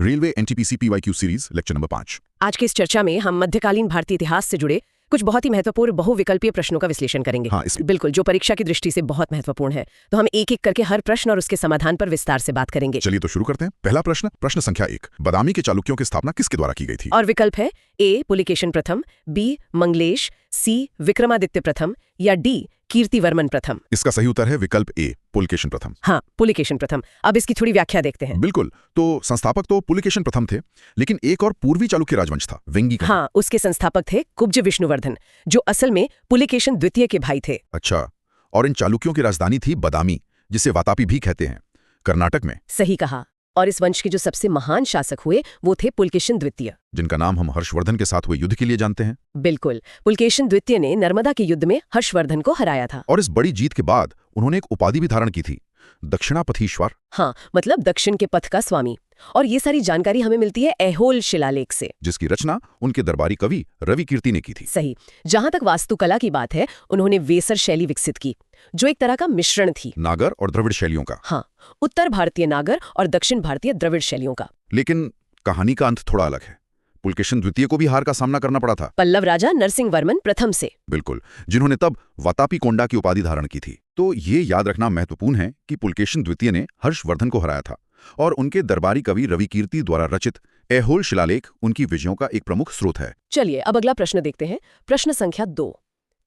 Railway NTPC PYQ series lecture number 5। आज की इस चर्चा में हम मध्यकालीन भारतीय इतिहास से जुड़े कुछ बहुत ही महत्वपूर्ण बहुविकल्पीय प्रश्नों का विश्लेषण करेंगे। हाँ, बिल्कुल, जो परीक्षा की दृष्टि से बहुत महत्वपूर्ण है। तो हम एक एक करके हर प्रश्न और उसके समाधान पर विस्तार से बात करेंगे। चलिए तो शुरू करते हैं। पहला प्रश्न, प्रश्न संख्या 1। बादामी के चालुक्यों की स्थापना किसके द्वारा की गई थी? और विकल्प है ए पुलिकेशन प्रथम, बी मंगलेश, सी विक्रमादित्य प्रथम या डी कीर्तिवर्मन प्रथम। इसका सही उत्तर है विकल्प ए, पुलकेशन प्रथम। हाँ, पुलिकेशन प्रथम। अब इसकी थोड़ी व्याख्या देखते हैं। बिल्कुल, तो संस्थापक तो पुलिकेशन प्रथम थे, लेकिन एक और पूर्वी चालुक्य राजवंश था, वेंगी का। हाँ, उसके संस्थापक थे कुब्ज विष्णुवर्धन, जो असल में पुलिकेशन द्वितीय के भाई थे। अच्छा, और इन चालुक्यों की राजधानी थी बादामी, जिसे वातापी भी कहते हैं, कर्नाटक में। सही कहा। और इस वंश के जो सबसे महान शासक हुए वो थे पुलकेशन द्वितीय, जिनका नाम हम हर्षवर्धन के साथ हुए युद्ध के लिए जानते हैं। बिल्कुल, पुलकेशन द्वितीय ने नर्मदा के युद्ध में हर्षवर्धन को हराया था। और इस बड़ी जीत के बाद उन्होंने एक उपाधि भी धारण की थी, दक्षिणापथीश्वर। हाँ, मतलब दक्षिण के पथ का स्वामी। और ये सारी जानकारी हमें मिलती है ऐहोल शिलालेख से, जिसकी रचना उनके दरबारी कवि रवि कीर्ति ने की थी। सही। जहां तक वास्तुकला की बात है, उन्होंने वेसर शैली विकसित की, जो एक तरह का मिश्रण थी नागर और द्रविड़ शैलियों का। हाँ, उत्तर भारतीय नागर और दक्षिण भारतीय द्रविड़ शैलियों का। लेकिन कहानी का अंत थोड़ा अलग है। पुलकेशन द्वितीय को भी हार का सामना करना पड़ा था, पल्लव राजा नरसिंह वर्मन प्रथम से। बिल्कुल, जिन्होंने तब वातापी कोंडा की उपाधि धारण की थी। तो ये याद रखना महत्वपूर्ण है कि पुलकेशन द्वितीय ने हर्षवर्धन को हराया था, और उनके दरबारी कवि रवि कीर्ति द्वारा रचित ऐहोल शिलालेख उनकी विजयों का एक प्रमुख स्रोत है। चलिए अब अगला प्रश्न देखते हैं। प्रश्न संख्या 2।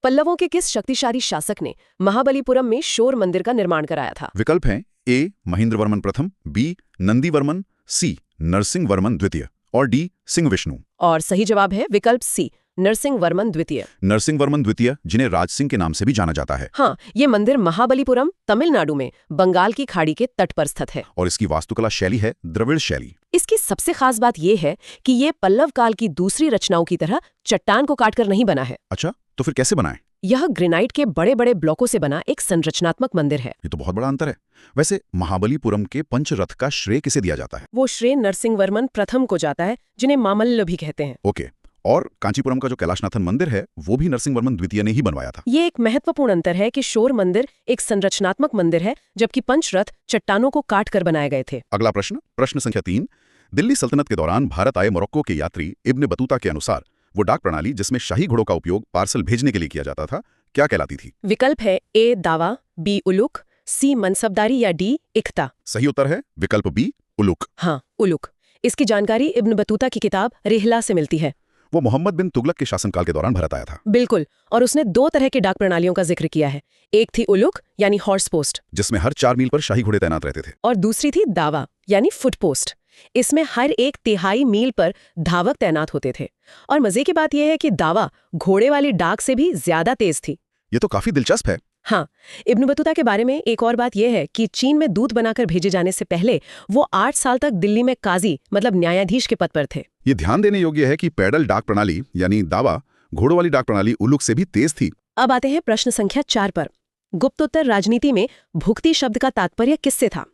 पल्लवों के किस शक्तिशाली शासक ने महाबलीपुरम में शोर मंदिर का निर्माण कराया था? विकल्प हैं ए महेंद्रवर्मन प्रथम, बी नंदीवर्मन, सी नरसिंहवर्मन द्वितीय और डी सिंह विष्णु। और सही जवाब है विकल्प सी, नरसिंहवर्मन द्वितीय। नरसिंहवर्मन द्वितीय, जिन्हें राज सिंह के नाम से भी जाना जाता है। हाँ, ये मंदिर महाबलीपुरम तमिलनाडु में बंगाल की खाड़ी के तट पर स्थित है। और इसकी वास्तुकला शैली है द्रविड़ शैली। इसकी सबसे खास बात यह है कि ये पल्लव काल की दूसरी रचनाओं की तरह चट्टान को काटकर नहीं बना है। अच्छा, तो फिर कैसे बनाए? यह ग्रेनाइट के बड़े बड़े ब्लॉकों से बना एक संरचनात्मक मंदिर है। ये तो बहुत बड़ा अंतर है। वैसे महाबलीपुरम के पंचरथ का श्रेय किसे दिया जाता है? वो श्रेय नरसिंहवर्मन प्रथम को जाता है, जिन्हें मामल्ल भी कहते हैं। ओके, और कांचीपुरम का जो कैलाशनाथन मंदिर है वो भी नरसिंहवर्मन द्वितीय ने ही बनवाया था। ये एक महत्वपूर्ण अंतर है कि शोर मंदिर एक संरचनात्मक मंदिर है, जबकि पंचरथ चट्टानों को काट कर बनाए गए थे। अगला प्रश्न, प्रश्न संख्या 3। दिल्ली सल्तनत के दौरान भारत आए मोरक्को के यात्री इब्न बतूता के अनुसार वो डाक प्रणाली जिसमें शाही घोड़ों का उपयोग पार्सल भेजने के लिए किया जाता था, क्या कहलाती थी? विकल्प है ए दावा, बी उलुक, सी मनसबदारी या डी इख्ता। सही उत्तर है विकल्प बी, उलुक। हाँ, उलुक। इसकी जानकारी इब्न बतूता की किताब रिहला से मिलती है। वो मोहम्मद बिन तुगलक के शासनकाल के दौरान भारत आया था। बिल्कुल, और उसने 2 तरह की डाक प्रणालियों का जिक्र किया है। एक थी उलुक यानी हॉर्स पोस्ट, जिसमें हर 4 मील पर शाही घोड़े तैनात रहते थे। और दूसरी थी दावा यानी फुट पोस्ट। इसमें हर 1 तिहाई मील पर धावक तैनात होते थे। और मजे की बात यह है कि दावा घोड़े वाली डाक से भी ज्यादा तेज थी। ये तो काफी दिलचस्प है। हाँ, इब्न बतूता के बारे में एक और बात यह है कि चीन में दूत बनाकर भेजे जाने से पहले वो 8 साल तक दिल्ली में काजी मतलब न्यायाधीश के पद पर थे। ये ध्यान देने योग्य है कि पैडल डाक प्रणाली यानी दावा घोड़ों वाली डाक प्रणाली उलुक से भी तेज थी। अब आते हैं प्रश्न संख्या 4 पर। गुप्तोत्तर राजनीति में भुक्ति शब्द का तात्पर्य किससे था?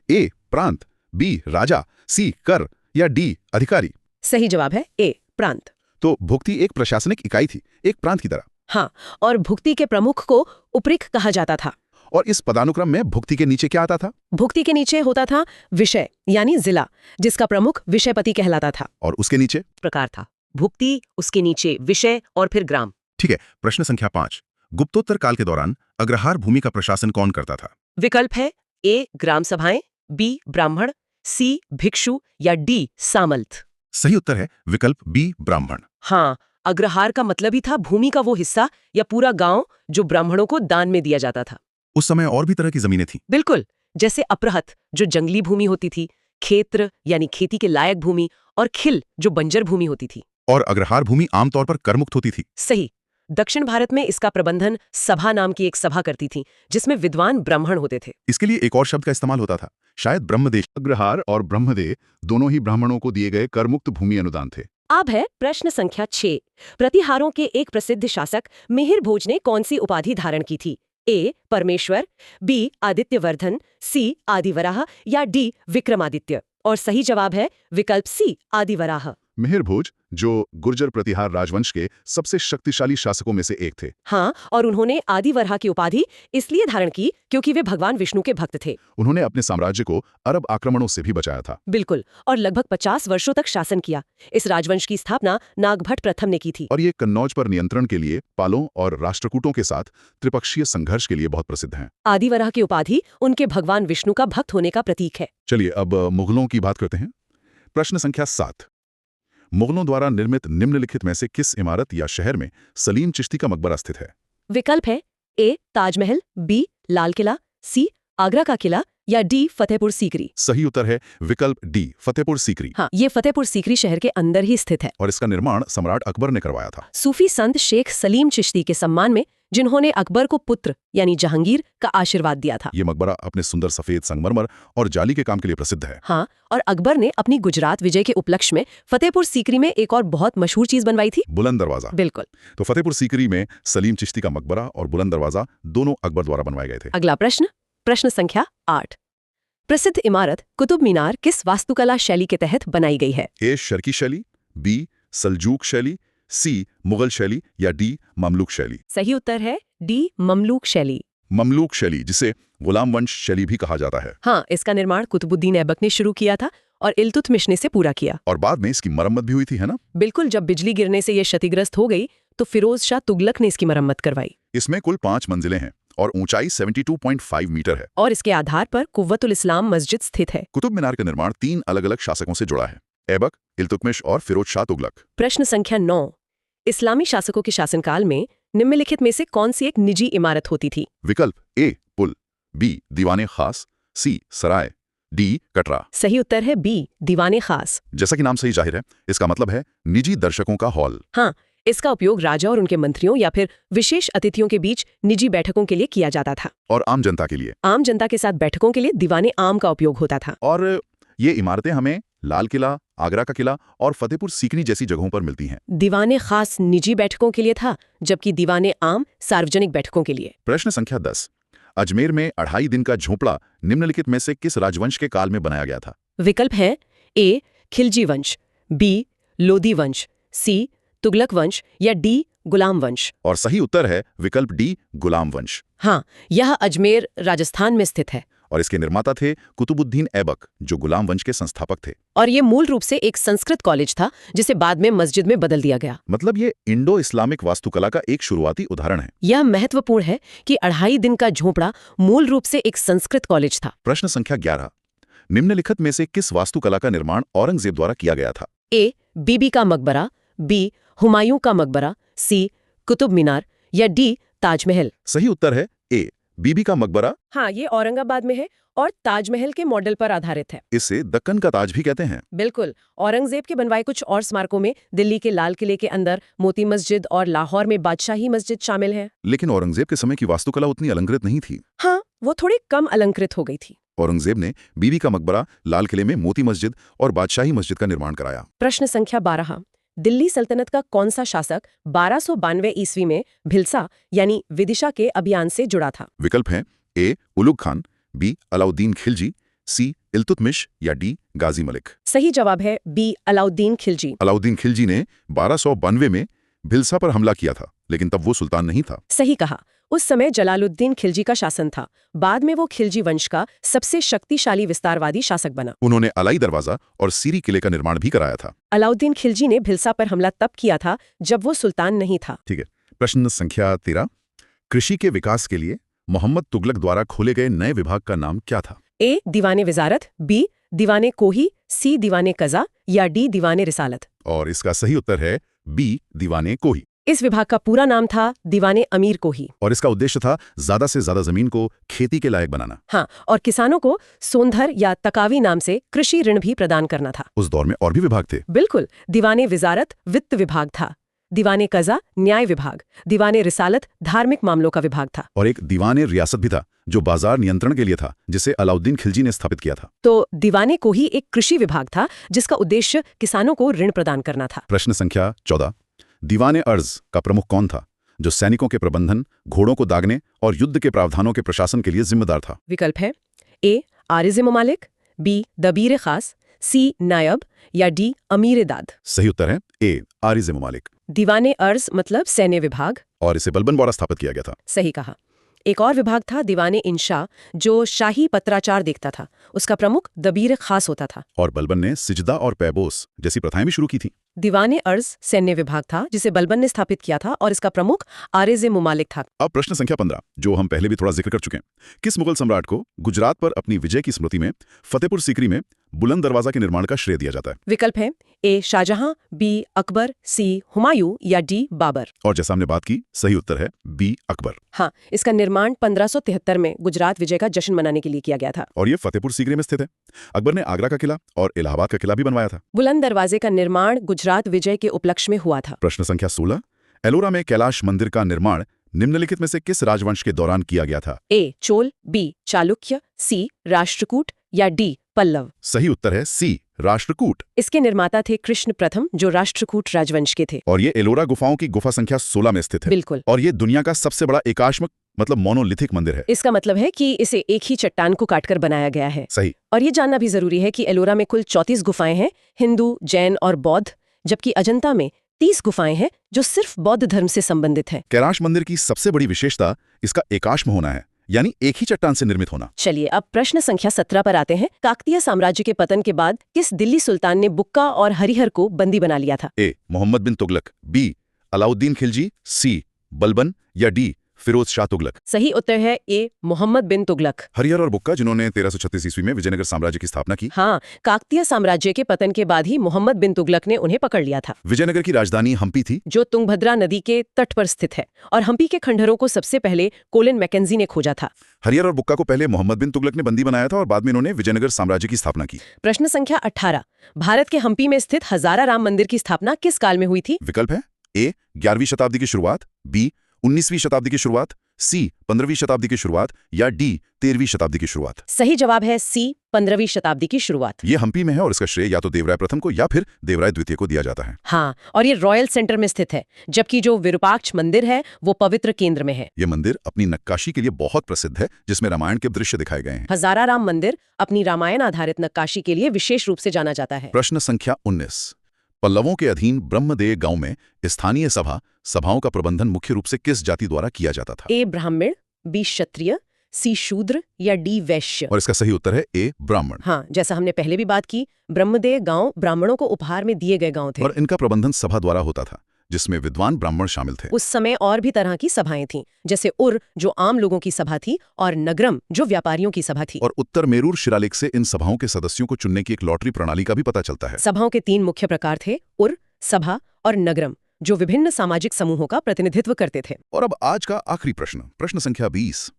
ए प्रांत, बी राजा, सी कर या डी अधिकारी। सही जवाब है ए प्रांत। तो भुक्ति एक प्रशासनिक इकाई थी, एक प्रांत की तरह। हाँ, और भुक्ति के प्रमुख को उपरिक कहा जाता था। और इस पदानुक्रम में भुक्ति के नीचे क्या आता था? भुक्ति के नीचे होता था विषय यानी जिला, जिसका प्रमुख विषयपति कहलाता था। और उसके नीचे प्रकार था भुक्ति, उसके नीचे विषय और फिर ग्राम। ठीक है। प्रश्न संख्या 5। गुप्तोत्तर काल के दौरान अग्रहार भूमि का प्रशासन कौन करता था? विकल्प है ए ग्राम सभाएं, बी ब्राह्मण, सी भिक्षु या डी सामंत। सही उत्तर है विकल्प बी ब्राह्मण। हाँ, अग्रहार का मतलब ही था भूमि का वो हिस्सा या पूरा गांव जो ब्राह्मणों को दान में दिया जाता था। उस समय और भी तरह की जमीनें थीं। बिल्कुल, जैसे अपरहत जो जंगली भूमि होती थी, क्षेत्र यानी खेती के लायक भूमि, और खिल जो बंजर भूमि होती थी। और अग्रहार भूमि आमतौर पर करमुक्त होती थी। सही। दक्षिण भारत में इसका प्रबंधन सभा नाम की एक सभा करती थी, जिसमें विद्वान ब्राह्मण होते थे। इसके लिए एक और शब्द का इस्तेमाल होता था, शायद ब्रह्मदेश। अग्रहार और ब्रह्मदेय दोनों ही ब्राह्मणों को दिए गए करमुक्त भूमि अनुदान थे। अब है प्रश्न संख्या 6। प्रतिहारों के एक प्रसिद्ध शासक मिहिर भोज ने कौन सी उपाधि धारण की थी? ए परमेश्वर, बी आदित्यवर्धन, सी आदिवराह या डी विक्रमादित्य। और सही जवाब है विकल्प सी आदिवराह। मिहिर भोज, जो गुर्जर प्रतिहार राजवंश के सबसे शक्तिशाली शासकों में से एक थे। हाँ, और उन्होंने आदिवरहा की उपाधि इसलिए धारण की क्योंकि वे भगवान विष्णु के भक्त थे। उन्होंने अपने साम्राज्य को अरब आक्रमणों से भी बचाया था। बिल्कुल, और लगभग 50 वर्षों तक शासन किया। इस राजवंश की स्थापना नागभट्ट प्रथम ने की थी। और ये कन्नौज पर नियंत्रण के लिए पालों और राष्ट्रकूटों के साथ त्रिपक्षीय संघर्ष के लिए बहुत प्रसिद्ध हैं। आदिवरहा की उपाधि उनके भगवान विष्णु का भक्त होने का प्रतीक है। चलिए अब मुगलों की बात करते हैं। प्रश्न संख्या 7। मुगलों द्वारा निर्मित निम्नलिखित में से किस इमारत या शहर में सलीम चिश्ती का मकबरा स्थित है? विकल्प है ए ताजमहल, बी लाल किला, सी आगरा का किला या डी फतेहपुर सीकरी। सही उत्तर है विकल्प डी, फतेहपुर सीकरी। हाँ, ये फतेहपुर सीकरी शहर के अंदर ही स्थित है। और इसका निर्माण सम्राट अकबर ने करवाया था। सूफी संत शेख सलीम चिश्ती के सम्मान में, जिन्होंने अकबर को पुत्र यानी जहांगीर का आशीर्वाद दिया था। ये मकबरा अपने सुंदर सफेद संगमरमर और जाली के काम के लिए प्रसिद्ध है। हाँ, और अकबर ने अपनी गुजरात विजय के उपलक्ष्य में फतेहपुर सीकरी में एक और बहुत मशहूर चीज बनवाई थी, बुलंद दरवाजा। बिल्कुल। तो फतेहपुर सीकरी में सलीम चिश्ती का मकबरा और बुलंद दरवाजा दोनों अकबर द्वारा बनवाए गए थे। अगला प्रश्न, प्रश्न संख्या 8। प्रसिद्ध इमारत कुतुब मीनार किस वास्तुकला शैली के तहत बनाई गई है? ए शर्की शैली, बी सल्जूक शैली, सी मुगल शैली या डी ममलूक शैली। सही उत्तर है डी ममलूक शैली। ममलूक शैली, जिसे गुलाम वंश शैली भी कहा जाता है। हाँ, इसका निर्माण कुतुबुद्दीन ऐबक ने शुरू किया था और इल्तुतमिश ने से पूरा किया। और बाद में इसकी मरम्मत भी हुई थी, है ना? बिल्कुल, जब बिजली गिरने से ये क्षतिग्रस्त हो गई तो फिरोज शाह तुगलक ने इसकी मरम्मत करवाई। इसमें कुल 5 मंजिलें हैं और ऊंचाई 72.5 मीटर है। और इसके आधार पर कुव्वतुल इस्लाम मस्जिद स्थित है। कुतुब मीनार का निर्माण 3 अलग-अलग शासकों से जुड़ा है, ऐबक, इल्तुतमिश और फिरोज शाह तुगलक। प्रश्न संख्या 9। इस्लामी शासकों के शासनकाल में निम्नलिखित में से कौन सी एक निजी इमारत होती थी? विकल्प ए पुल, बी दीवाने खास, सी सराय, डी कटरा। सही उत्तर है बी दीवाने खास। जैसा कि नाम से ही जाहिर है, इसका मतलब है निजी दर्शकों का हॉल। हाँ, इसका उपयोग राजा और उनके मंत्रियों या फिर विशेष अतिथियों के बीच निजी बैठकों के लिए किया जाता था। और आम जनता के लिए? आम जनता के साथ बैठकों के लिए दीवाने आम का उपयोग होता था। और ये इमारतें हमें लाल किला, आगरा का किला और फतेहपुर सीकरी जैसी जगहों पर मिलती हैं। दीवाने खास निजी बैठकों के लिए था, जबकि दीवाने आम सार्वजनिक बैठकों के लिए। प्रश्न संख्या 10। अजमेर में 2.5 दिन का झोंपड़ा निम्नलिखित में से किस राजवंश के काल में बनाया गया था? विकल्प है ए खिलजी वंश, बी लोदी वंश, सी तुगलक वंश या डी गुलाम वंश। और सही उत्तर है विकल्प डी गुलाम वंश। हाँ, यह अजमेर राजस्थान में स्थित है। और इसके निर्माता थे कुतुबुद्दीन ऐबक, जो गुलाम वंश के संस्थापक थे। और ये मूल रूप से एक संस्कृत कॉलेज था, जिसे बाद में मस्जिद में बदल दिया गया। मतलब ये इंडो इस्लामिक वास्तुकला का एक शुरुआती उदाहरण है। यह महत्वपूर्ण है कि 2.5 दिन का झोंपड़ा मूल रूप से एक संस्कृत कॉलेज था। प्रश्न संख्या 11। निम्नलिखित में से किस वास्तुकला का निर्माण औरंगजेब द्वारा किया गया था? ए बीबी का मकबरा, बी हुमायूं का मकबरा, सी कुतुब मीनार या डी ताजमहल। सही उत्तर है ए बीबी का मकबरा। हाँ, ये औरंगाबाद में है और ताजमहल के मॉडल पर आधारित है। इसे दक्कन का ताज भी कहते हैं। बिल्कुल। औरंगजेब के बनवाए कुछ और स्मारकों में दिल्ली के लाल किले के अंदर मोती मस्जिद और लाहौर में बादशाही मस्जिद शामिल है। लेकिन औरंगजेब के समय की वास्तुकला उतनी अलंकृत नहीं थी। हाँ, वो थोड़ी कम अलंकृत हो गई थी। औरंगजेब ने बीबी का मकबरा, लाल किले में मोती मस्जिद और बादशाही मस्जिद का निर्माण कराया। प्रश्न संख्या 12। दिल्ली सल्तनत का कौन सा शासक 1292 ईस्वी में भिलसा यानी विदिशा के अभियान से जुड़ा था? विकल्प हैं ए उलुग खान, बी अलाउद्दीन खिलजी, सी इल्तुतमिश या डी गाजी मलिक। सही जवाब है बी अलाउद्दीन खिलजी। अलाउद्दीन खिलजी ने 1292 में भिलसा पर हमला किया था, लेकिन तब वो सुल्तान नहीं था। सही कहा। उस समय जलालुद्दीन खिलजी का शासन था। बाद में वो खिलजी वंश का सबसे शक्तिशाली विस्तारवादी शासक बना। उन्होंने अलाई दरवाजा और सीरी किले का निर्माण भी कराया था। अलाउद्दीन खिलजी ने भिलसा पर हमला तब किया था जब वो सुल्तान नहीं था। ठीक है। प्रश्न संख्या 13। कृषि के विकास के लिए मोहम्मद तुगलक द्वारा खोले गए नए विभाग का नाम क्या था? ए दीवाने विजारत, बी दीवाने कोही, सी दीवाने कज़ा या डी दीवाने रिसालत। और इसका सही उत्तर है बी दीवाने कोही। इस विभाग का पूरा नाम था दीवाने अमीर कोही। और इसका उद्देश्य था ज्यादा से ज्यादा जमीन को खेती के लायक बनाना। हाँ, और किसानों को सोंधर या तकावी नाम से कृषि ऋण भी प्रदान करना था। उस दौर में और भी विभाग थे। बिल्कुल। दीवाने विजारत वित्त विभाग था, दीवाने कज़ा न्याय विभाग, दीवाने रिसालत धार्मिक मामलों का विभाग था, और एक दीवाने रियासत भी था जो बाजार नियंत्रण के लिए था, जिसे अलाउद्दीन खिलजी ने स्थापित किया था। तो दीवाने को ही एक कृषि विभाग था जिसका उद्देश्य किसानों को ऋण प्रदान करना था। प्रश्न संख्या 14। दीवाने अर्ज का प्रमुख कौन था, जो सैनिकों के प्रबंधन, घोड़ों को दागने और युद्ध के प्रावधानों के प्रशासन के लिए जिम्मेदार था? विकल्प है ए आरिज़ ममालिक, बी दबीर खास, सी नायब या डी अमीर-ए-दाद? सही उत्तर है ए आरिज़ ममालिक, दीवाने अर्ज मतलब सैन्य विभाग? और इसे बलबन द्वारा स्थापित किया गया था। सही कहा। एक और विभाग था दीवाने इंशा, जो शाही पत्राचार देखता था। उसका प्रमुख दबीर खास होता था। और बलबन ने सिजदा और पैबोस जैसी प्रथाएं भी शुरू की थी। दीवाने अर्ज सैन्य विभाग था जिसे बलबन ने स्थापित किया था और इसका प्रमुख आरिज़ मुमालिक था। अब प्रश्न संख्या 15, जो हम पहले भी थोड़ा जिक्र कर चुके हैं। किस मुगल सम्राट को गुजरात पर अपनी विजय की स्मृति में फतेहपुर सीकरी में बुलंद दरवाजा के निर्माण का श्रेय दिया जाता है? विकल्प है ए शाहजहां, बी अकबर, सी हुमायूं या डी बाबर। और जैसा हमने बात की, सही उत्तर है बी अकबर। हाँ, इसका निर्माण 1573 में गुजरात विजय का जश्न मनाने के लिए किया गया था। और ये फतेहपुर सीकरी में स्थित है। अकबर ने आगरा का किला और इलाहाबाद का किला भी बनवाया था। बुलंद दरवाजे का निर्माण गुजरात विजय के उपलक्ष्य में हुआ था। प्रश्न संख्या 16, एलोरा में कैलाश मंदिर का निर्माण निम्नलिखित में से किस राजवंश के दौरान किया गया था? ए चोल, बी चालुक्य, सी राष्ट्रकूट या डी पल्लव। सही उत्तर है सी राष्ट्रकूट। इसके निर्माता थे कृष्ण प्रथम, जो राष्ट्रकूट राजवंश के थे। और ये एलोरा गुफाओं की गुफा संख्या 16 में स्थित है। बिल्कुल। और ये दुनिया का सबसे बड़ा एकाश्मक मतलब मोनोलिथिक मंदिर है। इसका मतलब है कि इसे एक ही चट्टान को काटकर बनाया गया है। सही। और ये जानना भी जरूरी है कि एलोरा में कुल 34 गुफाएं हैं, हिंदू, जैन और बौद्ध, जबकि अजंता में 30 गुफाएं हैं जो सिर्फ बौद्ध धर्म से संबंधित है। कैलाश मंदिर की सबसे बड़ी विशेषता इसका एकाश्म होना है, यानी एक ही चट्टान से निर्मित होना। चलिए अब प्रश्न संख्या 17 पर आते हैं। काकतीय साम्राज्य के पतन के बाद किस दिल्ली सुल्तान ने बुक्का और हरिहर को बंदी बना लिया था? ए मोहम्मद बिन तुगलक, बी अलाउद्दीन खिलजी, सी बलबन या डी फिरोज शाह तुगलक। सही उत्तर है ए मोहम्मद बिन तुगलक। हरिहर और बुक्का जिन्होंने 1336 ईस्वी में विजयनगर साम्राज्य की स्थापना की। हाँ, काकतीय साम्राज्य के पतन के बाद ही मोहम्मद बिन तुगलक ने उन्हें पकड़ लिया था। विजयनगर की राजधानी हम्पी थी, जो तुंगभद्रा नदी के तट पर स्थित है, और हम्पी के खंडहरों को सबसे पहले कोलिन मैकेंजी ने खोजा था। हरिहर और बुक्का को पहले मोहम्मद बिन तुगलक ने बंदी बनाया था और बाद में इन्होंने विजयनगर साम्राज्य की स्थापना की। प्रश्न संख्या 18, भारत के हम्पी में स्थित हजारा राम मंदिर की स्थापना किस काल में हुई थी? विकल्प है ए 11वीं शताब्दी की शुरुआत, बी 19वीं शताब्दी की शुरुआत, सी 15वीं शताब्दी की शुरुआत या डी 13वीं शताब्दी की शुरुआत। सही जवाब है सी 15वीं शताब्दी की शुरुआत। ये हम्पी में है और इसका श्रेय या तो देवराय प्रथम को या फिर देवराय द्वितीय को दिया जाता है। हाँ, और ये रॉयल सेंटर में स्थित है, जबकि जो विरूपाक्ष मंदिर है वो पवित्र केंद्र में है। ये मंदिर अपनी नक्काशी के लिए बहुत प्रसिद्ध है, जिसमें रामायण के दृश्य दिखाए गए हैं। हजारा राम मंदिर अपनी रामायण आधारित नक्काशी के लिए विशेष रूप से जाना जाता है। प्रश्न संख्या 19, पल्लवों के अधीन ब्रह्मदेय गांव में स्थानीय सभाओं का प्रबंधन मुख्य रूप से किस जाति द्वारा किया जाता था? ए ब्राह्मण, बी क्षत्रिय, सी शूद्र या डी वैश्य। और इसका सही उत्तर है ए ब्राह्मण। हाँ, जैसा हमने पहले भी बात की, ब्रह्मदेय गांव ब्राह्मणों को उपहार में दिए गए गांव थे। और इनका प्रबंधन सभा द्वारा होता था, जिसमें विद्वान ब्राह्मण शामिल थे। उस समय और भी तरह की सभाएं थीं, जैसे उर जो आम लोगों की सभा थी और नगरम जो व्यापारियों की सभा थी। और उत्तर मेरूर शिलालेख से इन सभाओं के सदस्यों को चुनने की एक लॉटरी प्रणाली का भी पता चलता है। सभाओं के 3 मुख्य प्रकार थे, उर, सभा और नगरम, जो विभिन्न सामाजिक समूहों का प्रतिनिधित्व करते थे। और अब आज का आखिरी प्रश्न, प्रश्न संख्या 20,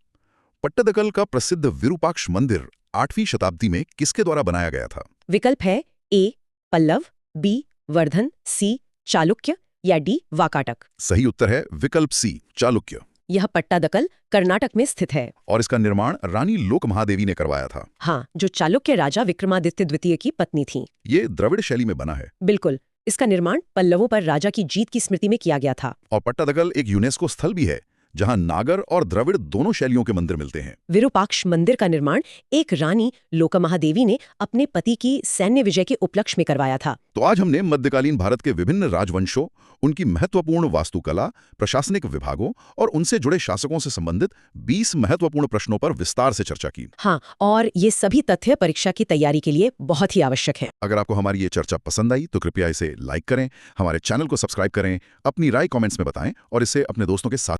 पट्टदकल का प्रसिद्ध विरूपाक्ष मंदिर 8वीं शताब्दी में किसके द्वारा बनाया गया था? विकल्प है ए पल्लव, बी वर्धन, सी चालुक्य या डी वाकाटक। सही उत्तर है विकल्प सी चालुक्य। यह पट्टादकल कर्नाटक में स्थित है और इसका निर्माण रानी लोक महादेवी ने करवाया था। हाँ, जो चालुक्य राजा विक्रमादित्य द्वितीय की पत्नी थी। ये द्रविड़ शैली में बना है। बिल्कुल, इसका निर्माण पल्लवों पर राजा की जीत की स्मृति में किया गया था। और पट्टादकल एक यूनेस्को स्थल भी है, जहां नागर और द्रविड़ दोनों शैलियों के मंदिर मिलते हैं। विरूपाक्ष मंदिर का निर्माण एक रानी लोकमहादेवी ने अपने पति की सैन्य विजय के उपलक्ष्य में करवाया था। तो आज हमने मध्यकालीन भारत के विभिन्न राजवंशों, उनकी महत्वपूर्ण वास्तुकला, प्रशासनिक विभागों और उनसे जुड़े शासकों से संबंधित 20 महत्वपूर्ण प्रश्नों पर विस्तार से चर्चा की। हाँ, और ये सभी तथ्य परीक्षा की तैयारी के लिए बहुत ही आवश्यक है। अगर आपको हमारी ये चर्चा पसंद आई तो कृपया इसे लाइक करें, हमारे चैनल को सब्सक्राइब करें, अपनी राय कमेंट्स में बताएं और इसे अपने दोस्तों के साथ